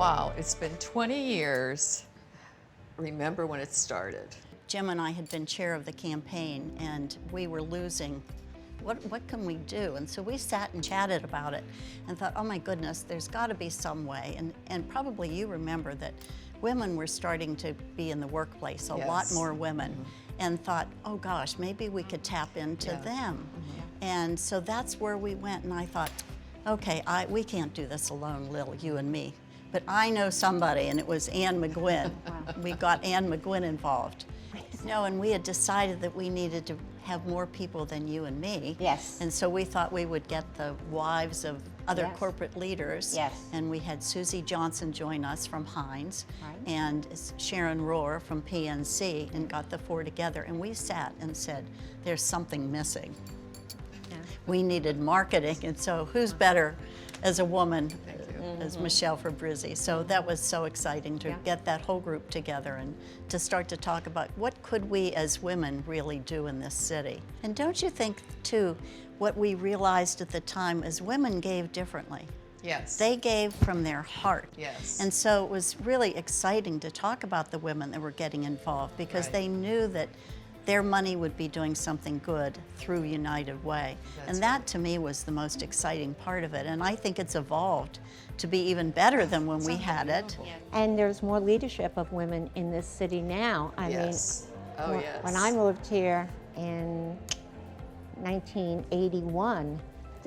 Wow, it's been 20 years. Remember when it started? Jim and I had been chair of the campaign, and we were losing. What can we do? And so we sat and chatted about it and thought, oh my goodness, there's got to be some way. And probably you remember that women were starting to be in the workplace, a lot more women, and thought, oh gosh, maybe we could tap into them. And so that's where we went, and I thought, okay, we can't do this alone, Lil, you and me. But I know somebody, and it was Ann McGuinn. We got Ann McGuinn involved. No, and we had decided that we needed to have more people than you and me. Yes. And so we thought we would get the wives of other corporate leaders. Yes. And we had Susie Johnson join us from Heinz, Right. and Sharon Rohr from PNC, and got the four together. And we sat and said, there's something missing. Yeah. We needed marketing, and so who's better as a woman as Michelle Fabrizi. So that was so exciting to get that whole group together and to start to talk about what could we as women really do in this city. And don't you think too, what we realized at the time is women gave differently. Yes. They gave from their heart. Yes. And so it was really exciting to talk about the women that were getting involved, because they knew that their money would be doing something good through United Way. And that to me was the most exciting part of it. And I think it's evolved to be even better than when we had it. And there's more leadership of women in this city now. I mean, when I moved here in 1981,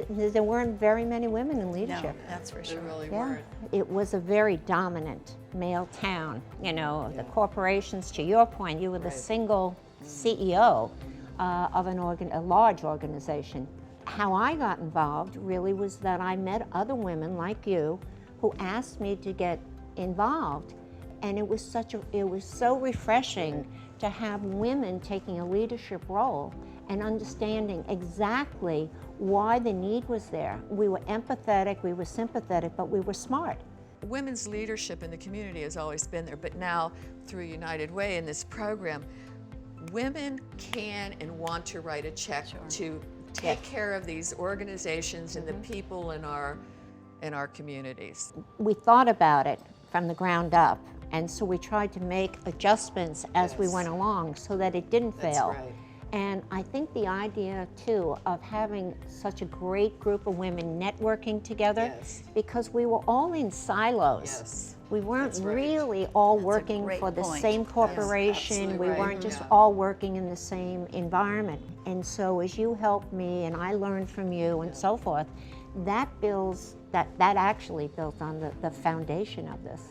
there weren't very many women in leadership. No, that's for sure. There really weren't. It was a very dominant male town. You know, the corporations, to your point, you were the single CEO of a large organization. How I got involved really was that I met other women like you who asked me to get involved, and it was so refreshing to have women taking a leadership role and understanding exactly why the need was there. We were empathetic, we were sympathetic, but we were smart. Women's leadership in the community has always been there, but now through United Way in this program, women can and want to write a check to take care of these organizations and the people in our communities. We thought about it from the ground up, and so we tried to make adjustments as we went along so that it didn't fail. That's right. And I think the idea too of having such a great group of women networking together, because we were all in silos. We weren't really all working for the same corporation. We weren't just all working in the same environment. And so as you helped me and I learned from you and so forth, that actually built on the foundation of this.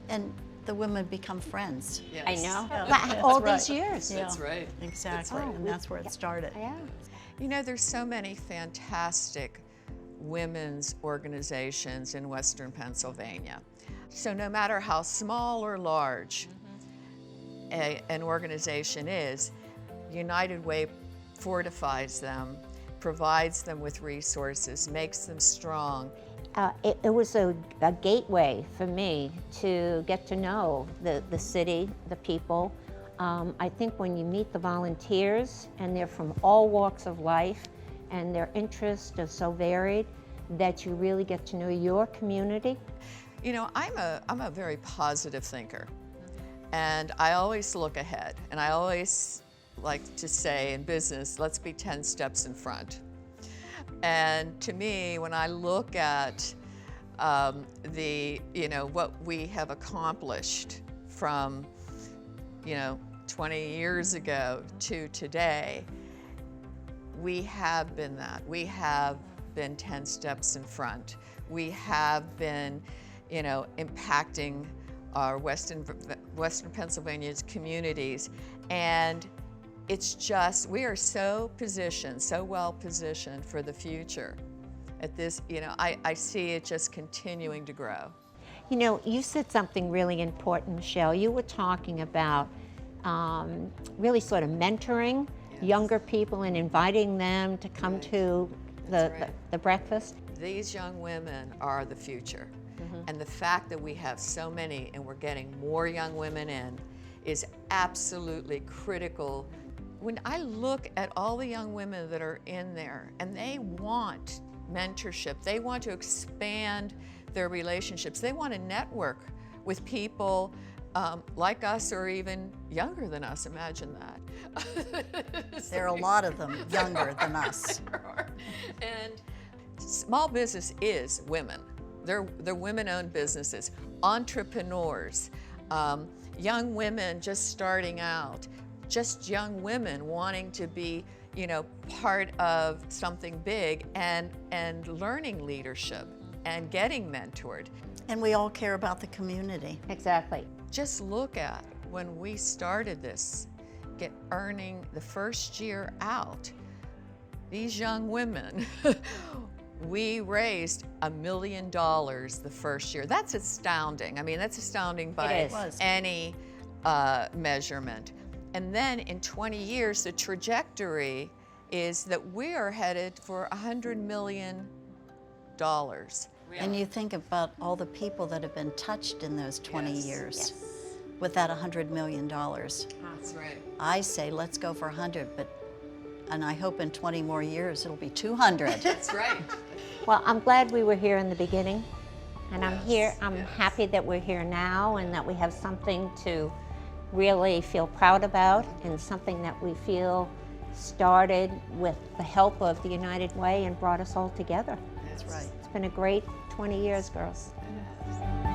And the women become friends. I know. Yeah. All these years. That's right. Exactly, and that's where it started. Yeah. You know, there's so many fantastic women's organizations in Western Pennsylvania. So no matter how small or large an organization is, United Way fortifies them, provides them with resources, makes them strong. It was a gateway for me to get to know the city, the people. I think when you meet the volunteers, and they're from all walks of life, and their interests are so varied, that you really get to know your community. You know, I'm a very positive thinker, and I always look ahead, and I always like to say in business, let's be 10 steps in front. And to me, when I look at what we have accomplished from 20 years ago to today, we have been that. We have been 10 steps in front. We have been, impacting our Western Pennsylvania's communities, and it's just, we are so well positioned for the future. At this, I see it just continuing to grow. You know, you said something really important, Michelle. You were talking about really sort of mentoring younger people and inviting them to come to the breakfast. These young women are the future. And the fact that we have so many and we're getting more young women in is absolutely critical. When I look at all the young women that are in there and they want mentorship, they want to expand their relationships. They want to network with people like us or even younger than us. Imagine that. There are a lot of them younger than us. And small business is women. They're women-owned businesses, entrepreneurs, young women just starting out, just young women wanting to be, you know, part of something big and learning leadership and getting mentored. And we all care about the community. Exactly. Just look at when we started this, earning the first year out, these young women, we raised $1 million the first year. That's astounding. I mean, that's astounding by It is. any measurement. And then in 20 years, the trajectory is that we are headed for $100 million. And you think about all the people that have been touched in those 20 Yes. years Yes. with that $100 million. That's right. I say let's go for 100, and I hope in 20 more years it'll be 200. That's right. Well, I'm glad we were here in the beginning, and I'm Yes, happy that we're here now and that we have something to really feel proud about and something that we feel started with the help of the United Way and brought us all together. That's right. It's been a great 20 years, girls. Yes.